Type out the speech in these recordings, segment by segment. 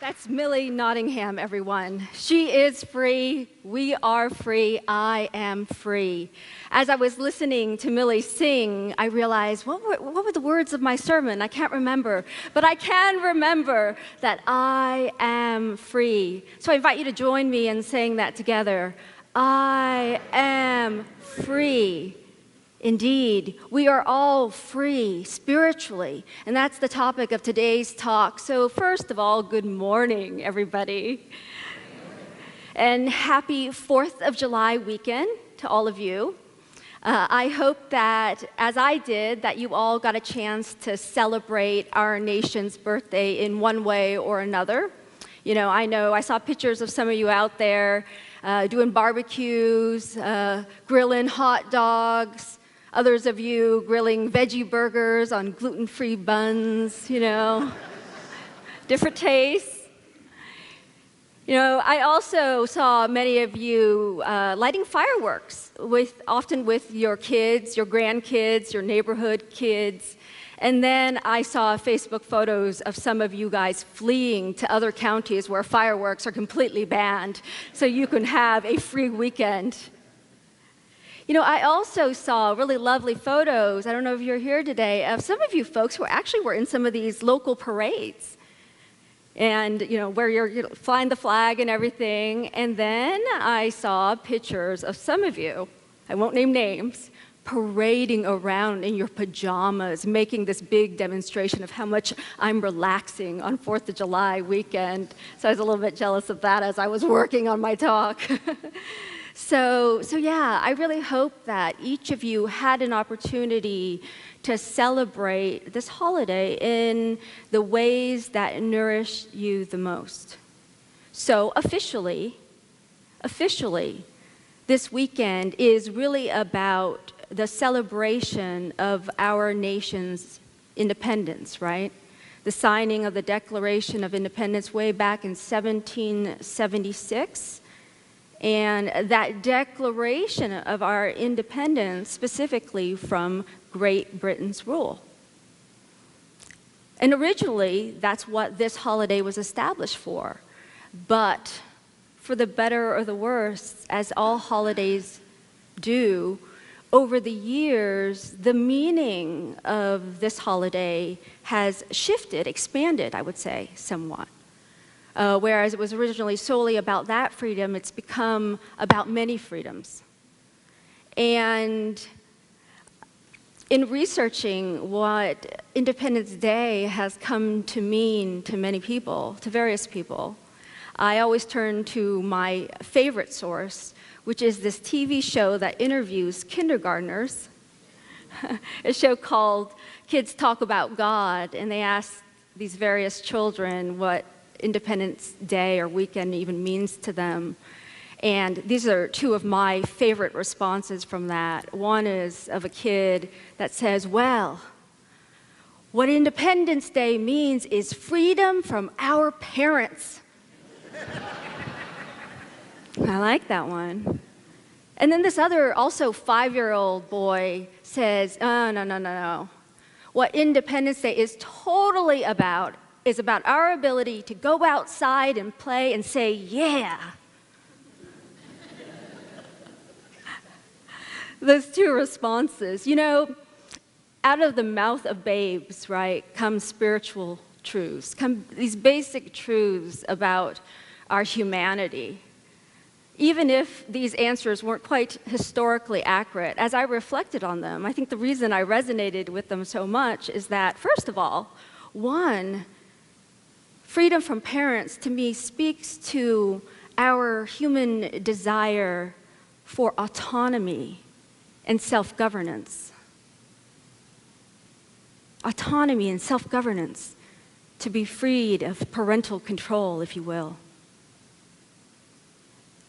That's Millie Nottingham, everyone. She is free. We are free. I am free. As I was listening to Millie sing, I realized, what were the words of my sermon? I can't remember. But I can remember that I am free. So I invite you to join me in saying that together. I am free. Indeed, we are all free spiritually, and that's the topic of today's talk. So first of all, good morning, everybody. And happy 4th of July weekend to all of you. I hope that, as I did, that you all got a chance to celebrate our nation's birthday in one way or another. You know I saw pictures of some of you out there doing barbecues, grilling hot dogs, others of you grilling veggie burgers on gluten-free buns, different tastes. I also saw many of you lighting fireworks, often with your kids, your grandkids, your neighborhood kids. And then I saw Facebook photos of some of you guys fleeing to other counties where fireworks are completely banned, so you can have a free weekend. I also saw really lovely photos, I don't know if you're here today, of some of you folks who actually were in some of these local parades. And, where you're flying the flag and everything. And then I saw pictures of some of you, I won't name names, parading around in your pajamas, making this big demonstration of how much I'm relaxing on 4th of July weekend. So I was a little bit jealous of that as I was working on my talk. So yeah, I really hope that each of you had an opportunity to celebrate this holiday in the ways that nourish you the most. So officially, this weekend is really about the celebration of our nation's independence, right? The signing of the Declaration of Independence way back in 1776. And that declaration of our independence specifically from Great Britain's rule. And originally, that's what this holiday was established for. But for the better or the worse, as all holidays do, over the years, the meaning of this holiday has shifted, expanded, I would say, somewhat. Whereas it was originally solely about that freedom, it's become about many freedoms. And in researching what Independence Day has come to mean to many people, to various people, I always turn to my favorite source, which is this TV show that interviews kindergartners, a show called Kids Talk About God, and they ask these various children what Independence Day or weekend even means to them. And these are two of my favorite responses from that. One is of a kid that says, well, what Independence Day means is freedom from our parents. I like that one. And then this other, also 5-year-old boy says, oh, no. What Independence Day is totally about is about our ability to go outside and play and say, yeah. Those two responses. Out of the mouth of babes, right, come spiritual truths, come these basic truths about our humanity. Even if these answers weren't quite historically accurate, as I reflected on them, I think the reason I resonated with them so much is that, first of all, one, freedom from parents, to me, speaks to our human desire for autonomy and self-governance. Autonomy and self-governance, to be freed of parental control, if you will.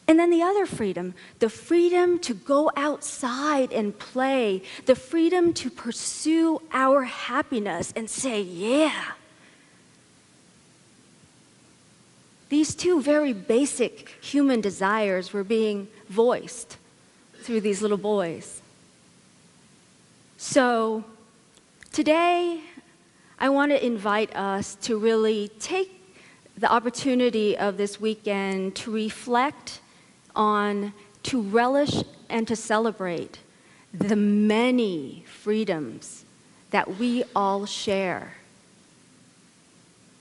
And then the other freedom, the freedom to go outside and play, the freedom to pursue our happiness and say, yeah. These two very basic human desires were being voiced through these little boys. So today, I want to invite us to really take the opportunity of this weekend to reflect on, to relish, and to celebrate the many freedoms that we all share.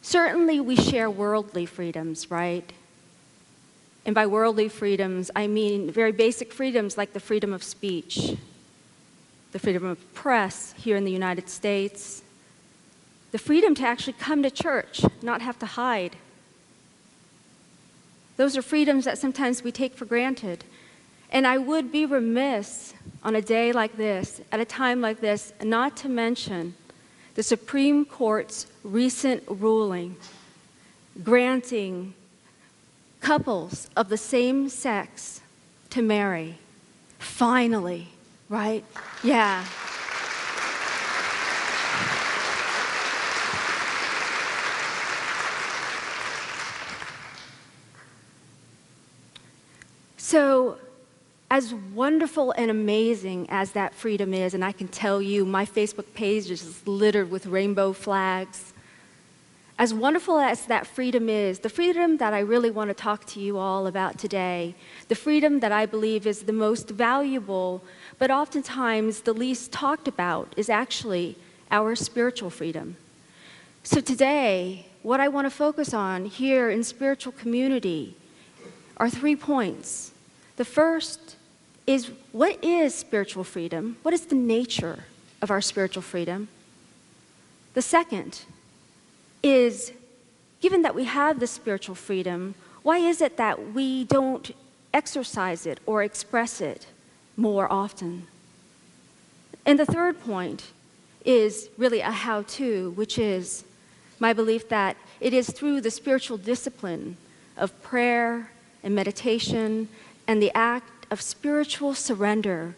Certainly, we share worldly freedoms, right? And by worldly freedoms, I mean very basic freedoms like the freedom of speech, the freedom of press here in the United States, the freedom to actually come to church, not have to hide. Those are freedoms that sometimes we take for granted. And I would be remiss on a day like this, at a time like this, not to mention the Supreme Court's recent ruling granting couples of the same sex to marry. Finally, right? Yeah. So, as wonderful and amazing as that freedom is, and I can tell you, my Facebook page is littered with rainbow flags. As wonderful as that freedom is, the freedom that I really want to talk to you all about today, the freedom that I believe is the most valuable, but oftentimes the least talked about, is actually our spiritual freedom. So today, what I want to focus on here in spiritual community are 3 points. The first is, what is spiritual freedom? What is the nature of our spiritual freedom? The second is, given that we have this spiritual freedom, why is it that we don't exercise it or express it more often? And the third point is really a how-to, which is my belief that it is through the spiritual discipline of prayer and meditation and the act of spiritual surrender,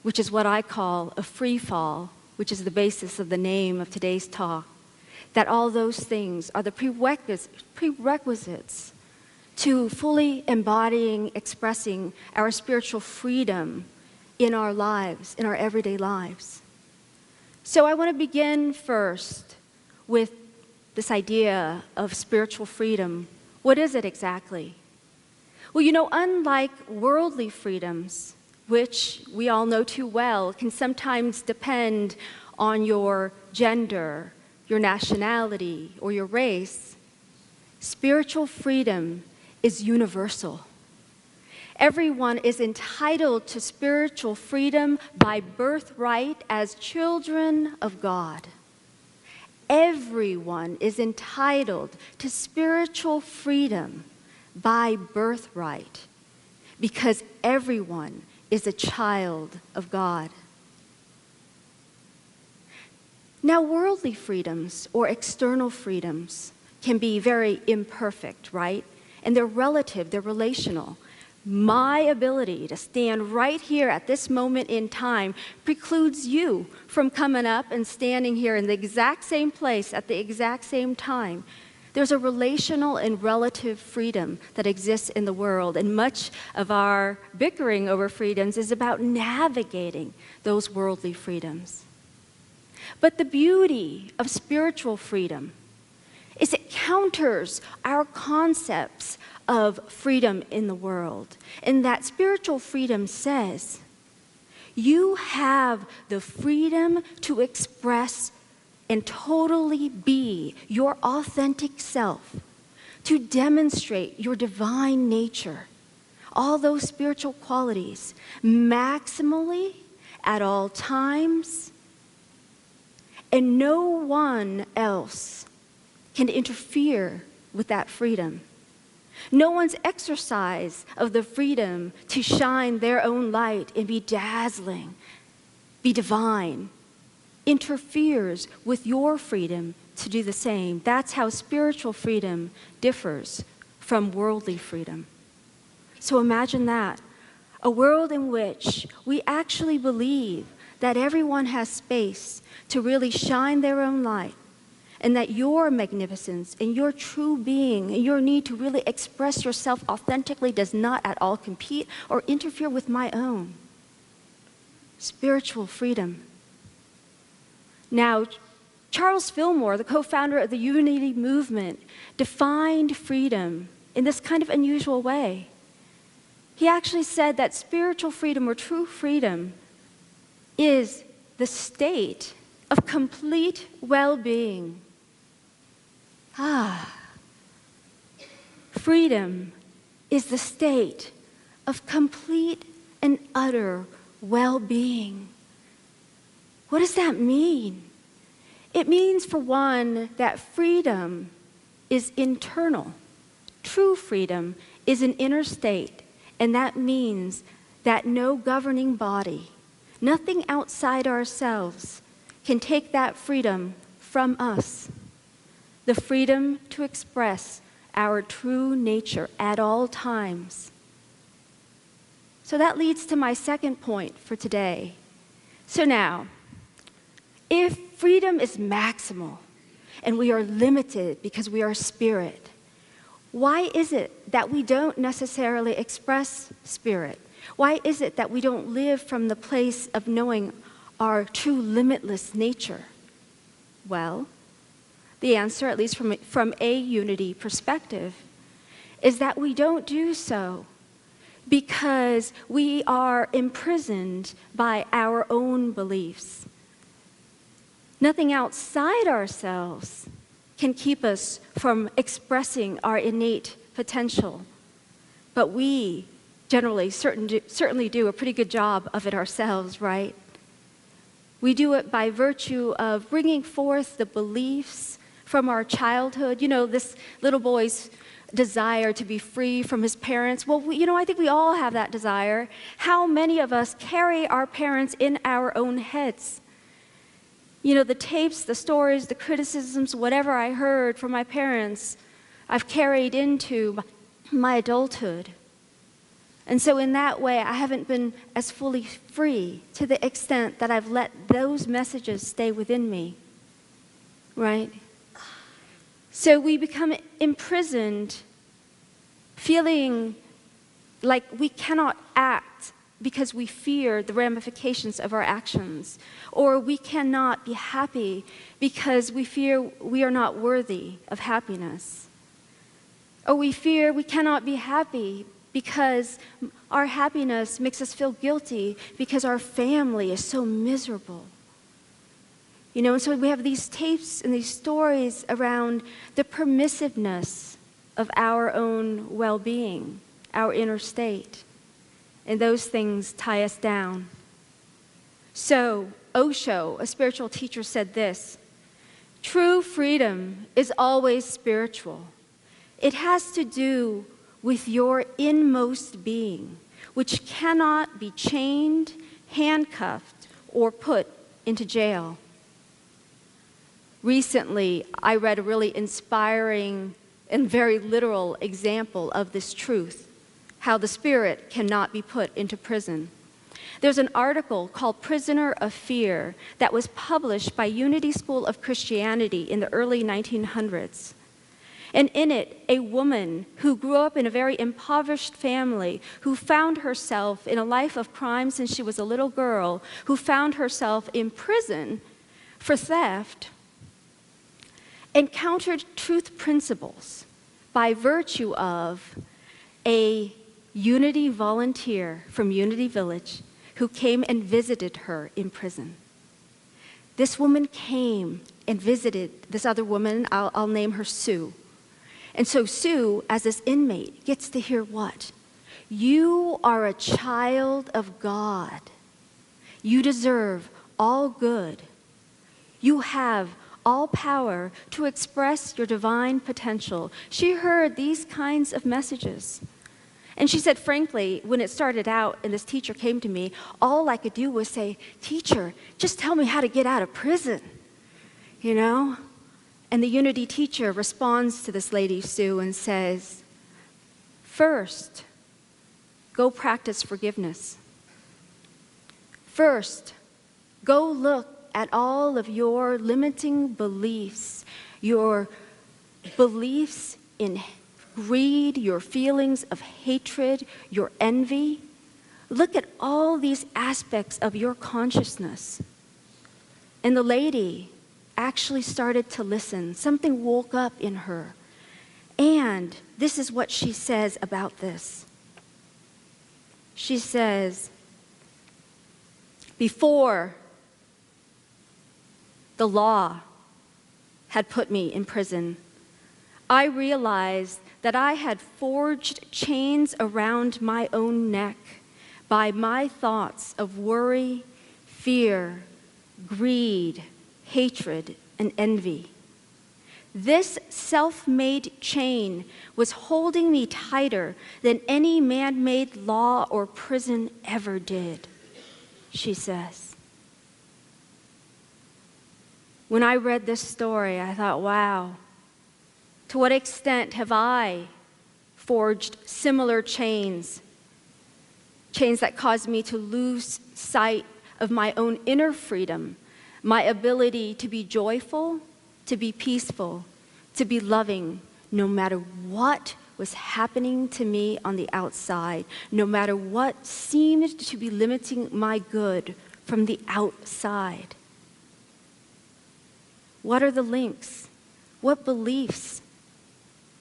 which is what I call a free fall, which is the basis of the name of today's talk, that all those things are the prerequisites to fully embodying, expressing our spiritual freedom in our lives, in our everyday lives. So I want to begin first with this idea of spiritual freedom. What is it exactly? Well, you know, unlike worldly freedoms, which we all know too well, can sometimes depend on your gender, your nationality, or your race, spiritual freedom is universal. Everyone is entitled to spiritual freedom by birthright as children of God. Everyone is entitled to spiritual freedom by birthright, because everyone is a child of God. Now, worldly freedoms or external freedoms can be very imperfect, right? And they're relative, they're relational. My ability to stand right here at this moment in time precludes you from coming up and standing here in the exact same place at the exact same time. There's a relational and relative freedom that exists in the world, and much of our bickering over freedoms is about navigating those worldly freedoms. But the beauty of spiritual freedom is it counters our concepts of freedom in the world, in that spiritual freedom says, you have the freedom to express and totally be your authentic self, to demonstrate your divine nature, all those spiritual qualities, maximally, at all times, and no one else can interfere with that freedom. No one's exercise of the freedom to shine their own light and be dazzling, be divine, interferes with your freedom to do the same. That's how spiritual freedom differs from worldly freedom. So imagine that, a world in which we actually believe that everyone has space to really shine their own light, and that your magnificence and your true being and your need to really express yourself authentically does not at all compete or interfere with my own. Spiritual freedom. Now, Charles Fillmore, the co-founder of the Unity movement, defined freedom in this kind of unusual way. He actually said that spiritual freedom or true freedom is the state of complete well-being. Freedom is the state of complete and utter well-being. What does that mean? It means, for one, that freedom is internal. True freedom is an inner state, and that means that no governing body, nothing outside ourselves, can take that freedom from us. The freedom to express our true nature at all times. So that leads to my second point for today. So now, if freedom is maximal and we are limited because we are spirit, why is it that we don't necessarily express spirit? Why is it that we don't live from the place of knowing our true limitless nature? Well, the answer, at least from a unity perspective, is that we don't do so because we are imprisoned by our own beliefs. Nothing outside ourselves can keep us from expressing our innate potential, but we generally certainly do a pretty good job of it ourselves, right? We do it by virtue of bringing forth the beliefs from our childhood. You know, this little boy's desire to be free from his parents. Well, I think we all have that desire. How many of us carry our parents in our own heads? You know, the tapes, the stories, the criticisms, whatever I heard from my parents, I've carried into my adulthood. And so in that way, I haven't been as fully free to the extent that I've let those messages stay within me, right? So we become imprisoned, feeling like we cannot act because we fear the ramifications of our actions, or we cannot be happy because we fear we are not worthy of happiness, or we fear we cannot be happy because our happiness makes us feel guilty because our family is so miserable. You know, and so we have these tapes and these stories around the permissiveness of our own well-being, our inner state. And those things tie us down. So Osho, a spiritual teacher, said this: true freedom is always spiritual. It has to do with your inmost being, which cannot be chained, handcuffed, or put into jail. Recently, I read a really inspiring and very literal example of this truth, how the spirit cannot be put into prison. There's an article called Prisoner of Fear that was published by Unity School of Christianity in the early 1900s. And in it, a woman who grew up in a very impoverished family, who found herself in a life of crime since she was a little girl, who found herself in prison for theft, encountered truth principles by virtue of a Unity volunteer from Unity Village who came and visited her in prison. This woman came and visited this other woman, I'll name her Sue. And so Sue, as this inmate, gets to hear what? You are a child of God. You deserve all good. You have all power to express your divine potential. She heard these kinds of messages. And she said, frankly, when it started out and this teacher came to me, all I could do was say, teacher, just tell me how to get out of prison, you know? And the Unity teacher responds to this lady, Sue, and says, first, go practice forgiveness. First, go look at all of your limiting beliefs, your beliefs in greed, your feelings of hatred, your envy. Look at all these aspects of your consciousness. And the lady actually started to listen. Something woke up in her. And this is what she says about this. She says, before the law had put me in prison, I realized that I had forged chains around my own neck by my thoughts of worry, fear, greed, hatred, and envy. This self-made chain was holding me tighter than any man-made law or prison ever did, she says. When I read this story, I thought, wow, to what extent have I forged similar chains? Chains that caused me to lose sight of my own inner freedom, my ability to be joyful, to be peaceful, to be loving, no matter what was happening to me on the outside, no matter what seemed to be limiting my good from the outside. What are the links? What beliefs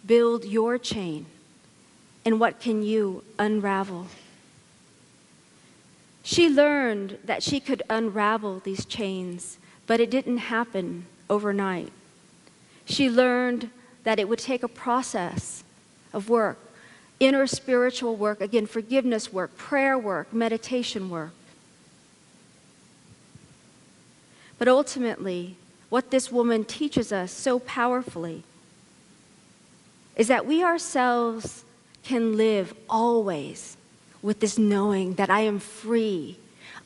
build your chain? And what can you unravel? She learned that she could unravel these chains, but it didn't happen overnight. She learned that it would take a process of work, inner spiritual work, again, forgiveness work, prayer work, meditation work. But ultimately, what this woman teaches us so powerfully is that we ourselves can live always with this knowing that I am free.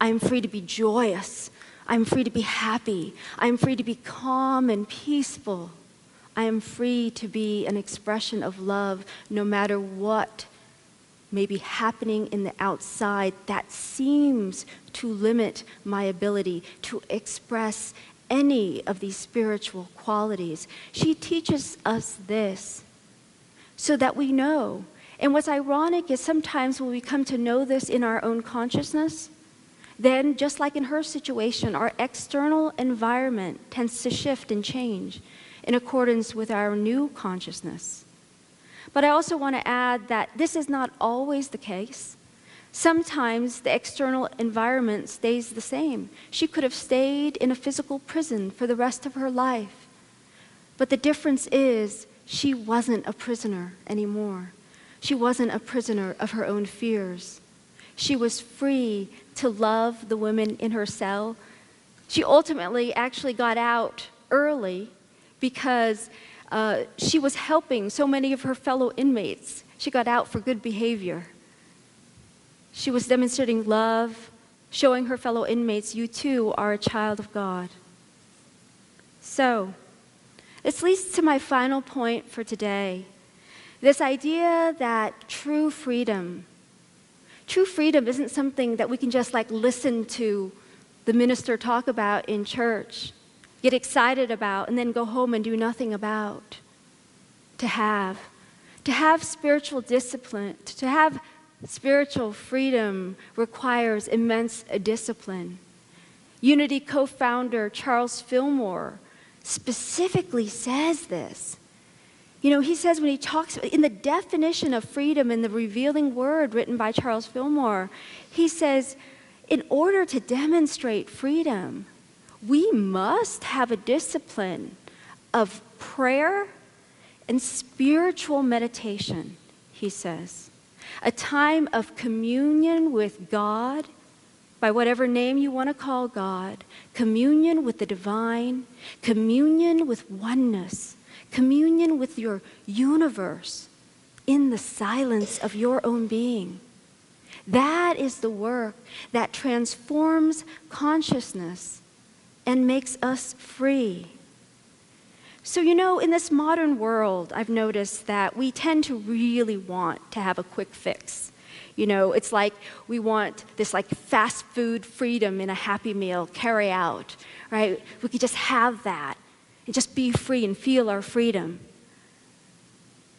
I am free to be joyous. I'm free to be happy. I'm free to be calm and peaceful. I am free to be an expression of love no matter what may be happening in the outside that seems to limit my ability to express any of these spiritual qualities. She teaches us this so that we know. And what's ironic is sometimes when we come to know this in our own consciousness, then just like in her situation, our external environment tends to shift and change in accordance with our new consciousness. But I also want to add that this is not always the case. Sometimes the external environment stays the same. She could have stayed in a physical prison for the rest of her life. But the difference is she wasn't a prisoner anymore. She wasn't a prisoner of her own fears. She was free to love the women in her cell. She ultimately actually got out early because she was helping so many of her fellow inmates. She got out for good behavior. She was demonstrating love, showing her fellow inmates, you too are a child of God. So, this leads to my final point for today. This idea that true freedom isn't something that we can just like listen to the minister talk about in church, get excited about, and then go home and do nothing about. To have spiritual discipline, to have spiritual freedom requires immense discipline. Unity co-founder Charles Fillmore specifically says this. You know, he says when he talks in the definition of freedom in the revealing word written by Charles Fillmore, he says, in order to demonstrate freedom, we must have a discipline of prayer and spiritual meditation, he says. A time of communion with God, by whatever name you want to call God, communion with the divine, communion with oneness, communion with your universe in the silence of your own being. That is the work that transforms consciousness and makes us free. So, you know, in this modern world, I've noticed that we tend to really want to have a quick fix. You know, it's like we want this like fast food freedom in a Happy Meal, carry out, right? We could just have that and just be free and feel our freedom.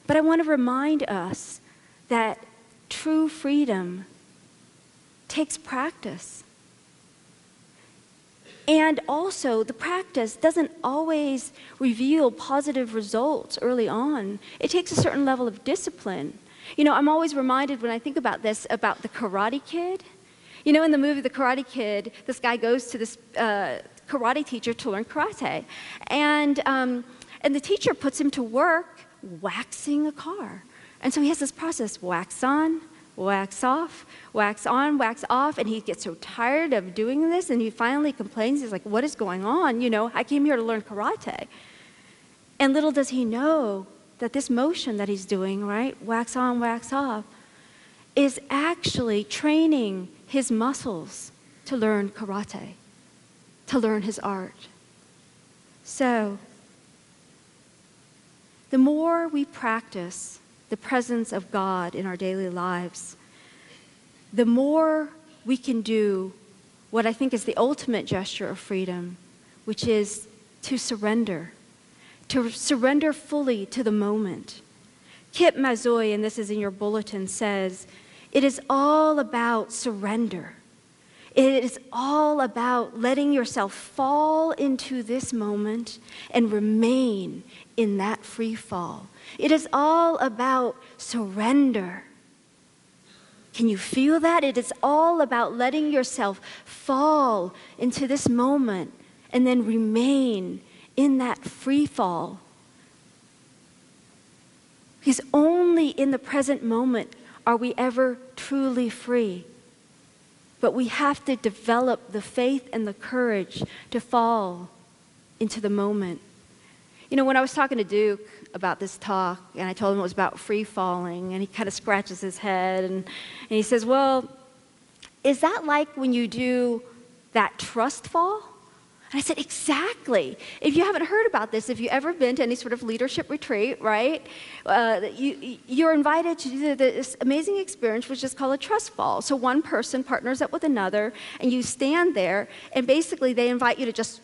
But I want to remind us that true freedom takes practice. And also, the practice doesn't always reveal positive results early on. It takes a certain level of discipline. You know, I'm always reminded when I think about this, about the Karate Kid. You know, in the movie The Karate Kid, this guy goes to this karate teacher to learn karate. And the teacher puts him to work waxing a car. And so he has this process, wax on, wax off, wax on, wax off, and he gets so tired of doing this, and he finally complains. He's like, what is going on? You know, I came here to learn karate. And little does he know that this motion that he's doing, right, wax on, wax off, is actually training his muscles to learn karate, to learn his art. So, the more we practice the presence of God in our daily lives, the more we can do what I think is the ultimate gesture of freedom, which is to surrender fully to the moment. Kip Mazoy, and this is in your bulletin, says, it is all about surrender. It is all about letting yourself fall into this moment and remain in that free fall. It is all about surrender. Can you feel that? It is all about letting yourself fall into this moment and then remain in that free fall. Because only in the present moment are we ever truly free. But we have to develop the faith and the courage to fall into the moment. You know, when I was talking to Duke about this talk, and I told him it was about free falling, and he kind of scratches his head, and he says, well, is that like when you do that trust fall? And I said, exactly. If you haven't heard about this, if you've ever been to any sort of leadership retreat, right, you're invited to do this amazing experience, which is called a trust fall. So one person partners up with another, and you stand there, and basically they invite you to just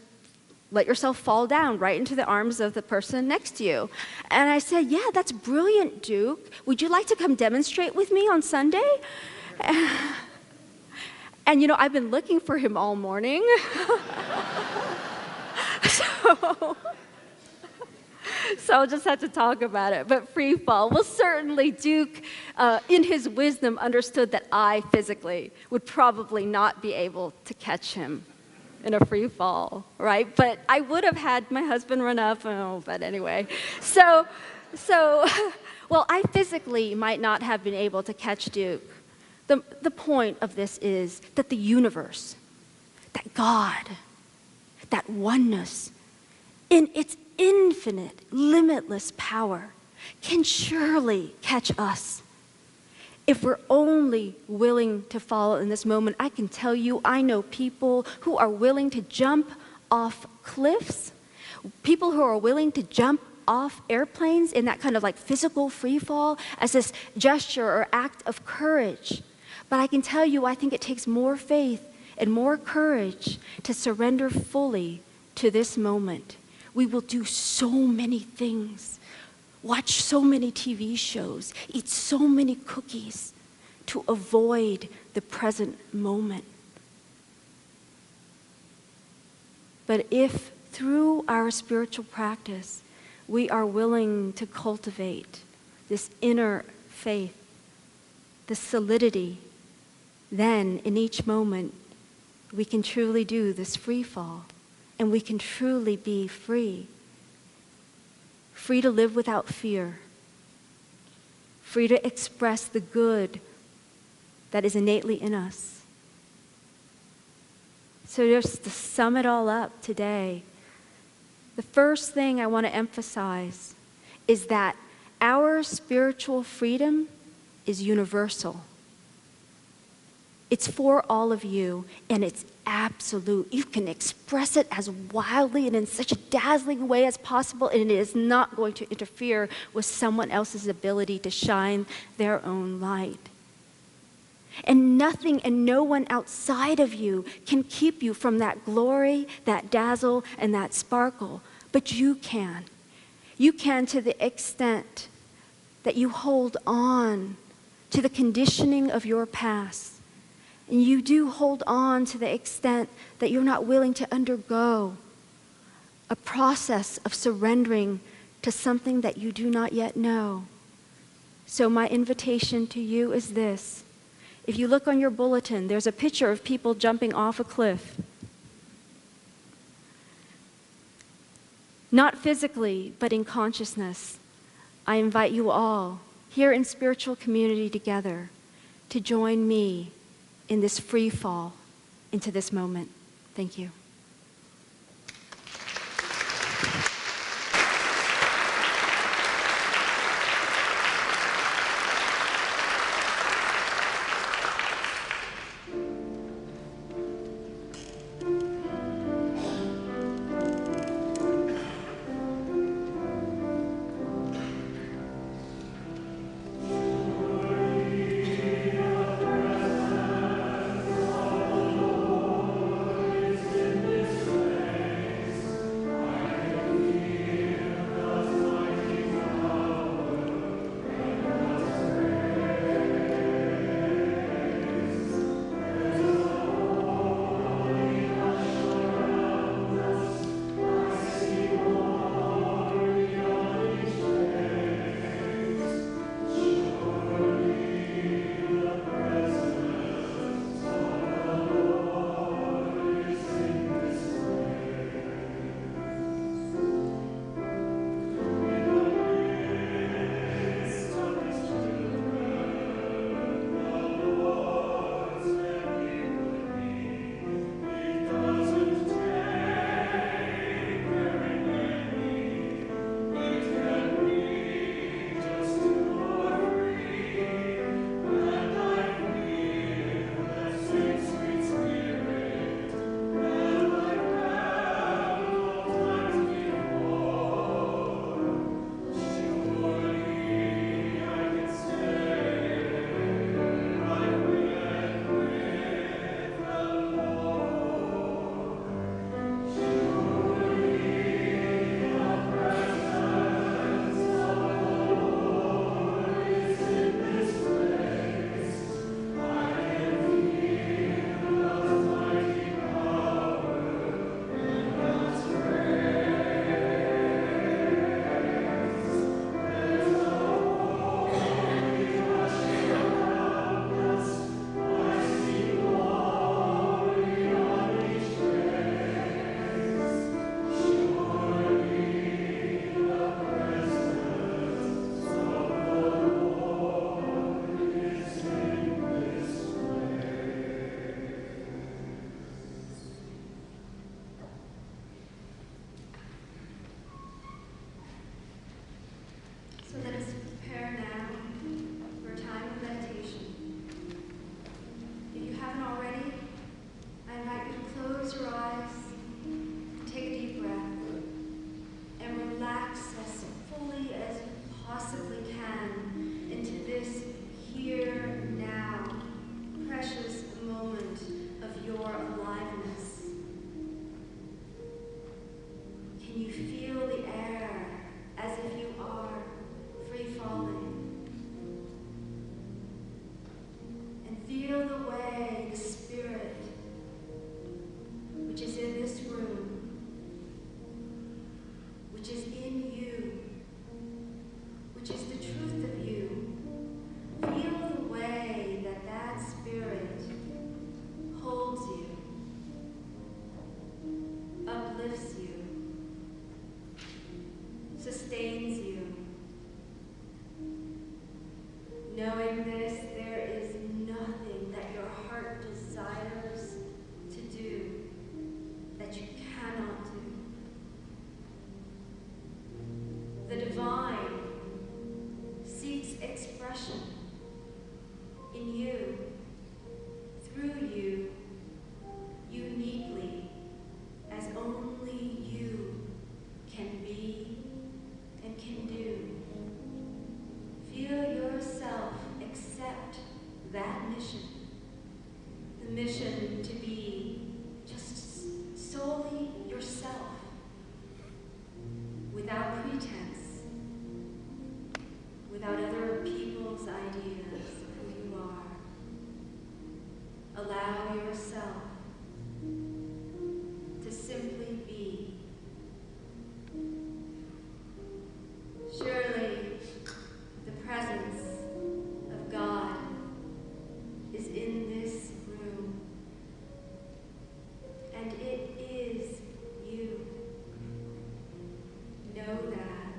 let yourself fall down right into the arms of the person next to you. And I said, yeah, that's brilliant, Duke. Would you like to come demonstrate with me on Sunday? And, you know, I've been looking for him all morning. So I'll just have to talk about it. But free fall. Well, certainly Duke, in his wisdom, understood that I physically would probably not be able to catch him in a free fall, right? But I would have had my husband run up, but anyway. So, well, I physically might not have been able to catch Duke. The point of this is that the universe, that God, that oneness, in its infinite, limitless power, can surely catch us if we're only willing to follow in this moment. I can tell you, I know people who are willing to jump off cliffs, people who are willing to jump off airplanes in that kind of like physical free fall as this gesture or act of courage. But I can tell you, I think it takes more faith and more courage to surrender fully to this moment. We will do so many things, watch so many TV shows, eat so many cookies to avoid the present moment. But if through our spiritual practice, we are willing to cultivate this inner faith, this solidity, then in each moment, we can truly do this free fall, and we can truly be free. Free to live without fear. Free to express the good that is innately in us. So just to sum it all up today, the first thing I want to emphasize is that our spiritual freedom is universal. It's for all of you, and it's absolute. You can express it as wildly and in such a dazzling way as possible, and it is not going to interfere with someone else's ability to shine their own light. And nothing and no one outside of you can keep you from that glory, that dazzle, and that sparkle. But you can. You can to the extent that you hold on to the conditioning of your past And you do hold on to the extent that you're not willing to undergo a process of surrendering to something that you do not yet know. So my invitation to you is this. If you look on your bulletin, there's a picture of people jumping off a cliff. Not physically, but in consciousness. I invite you all, here in spiritual community together, to join me in this free fall into this moment. Thank you. Knowing this, there is nothing that your heart desires to do that you cannot do. The divine seeks expression in you, through you, uniquely, as only you can be and can do. Feel yourself accept that mission, the mission to be just solely yourself, without pretense, without other people's ideas of who you are. allow yourself to simply be. Surely the presence of God is in this room, and it is you. Know that.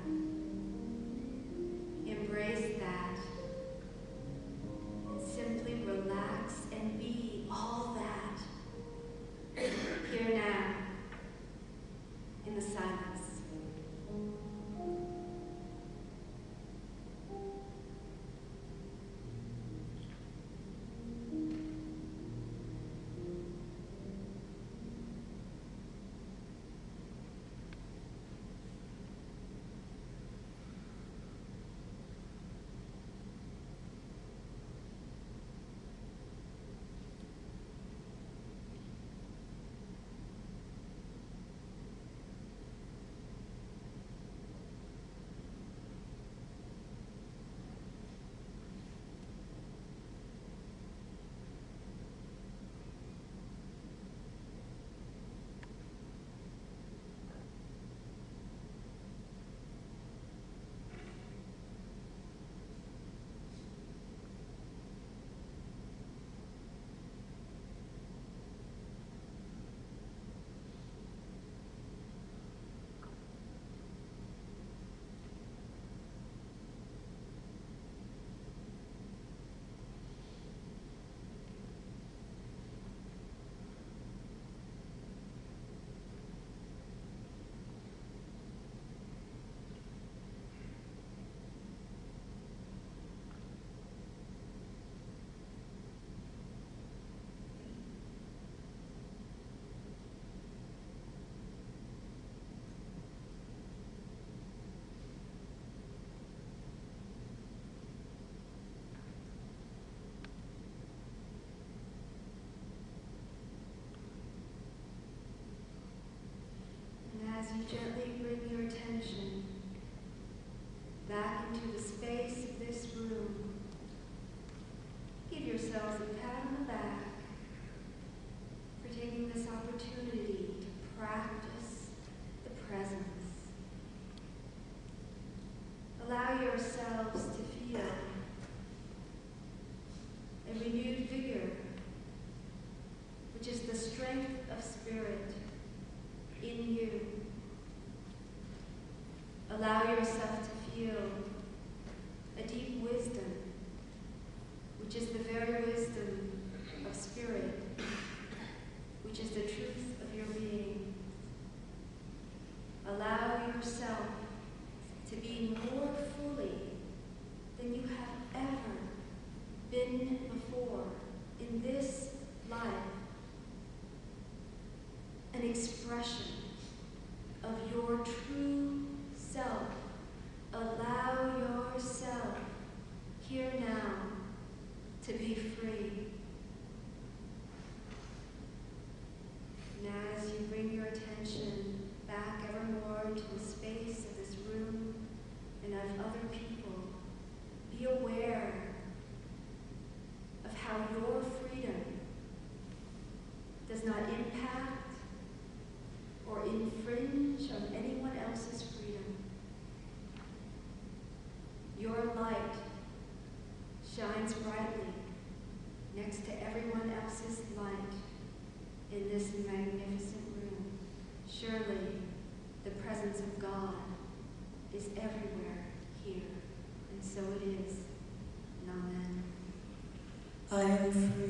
Embrace that. And simply relax and be all that. Here now, in the silence. As you gently bring your attention back into the space of this room, give yourselves a pat on the back for taking this opportunity to practice the presence. Allow yourselves to feel a renewed vigor, which is the strength of spirit in you. Allow yourself to feel a deep wisdom, which is the very wisdom of spirit, which is the truth of your being. Allow yourself to be more fully than you have ever been before in this life, an expression of your true self. Allow yourself here now to be free. And as you bring your attention back evermore into the space of this room and of other people, be aware of how your freedom does not impact or infringe on anyone else's freedom. Your light shines brightly next to everyone else's light in this magnificent room. Surely the presence of God is everywhere here, and so it is. And amen. I am free.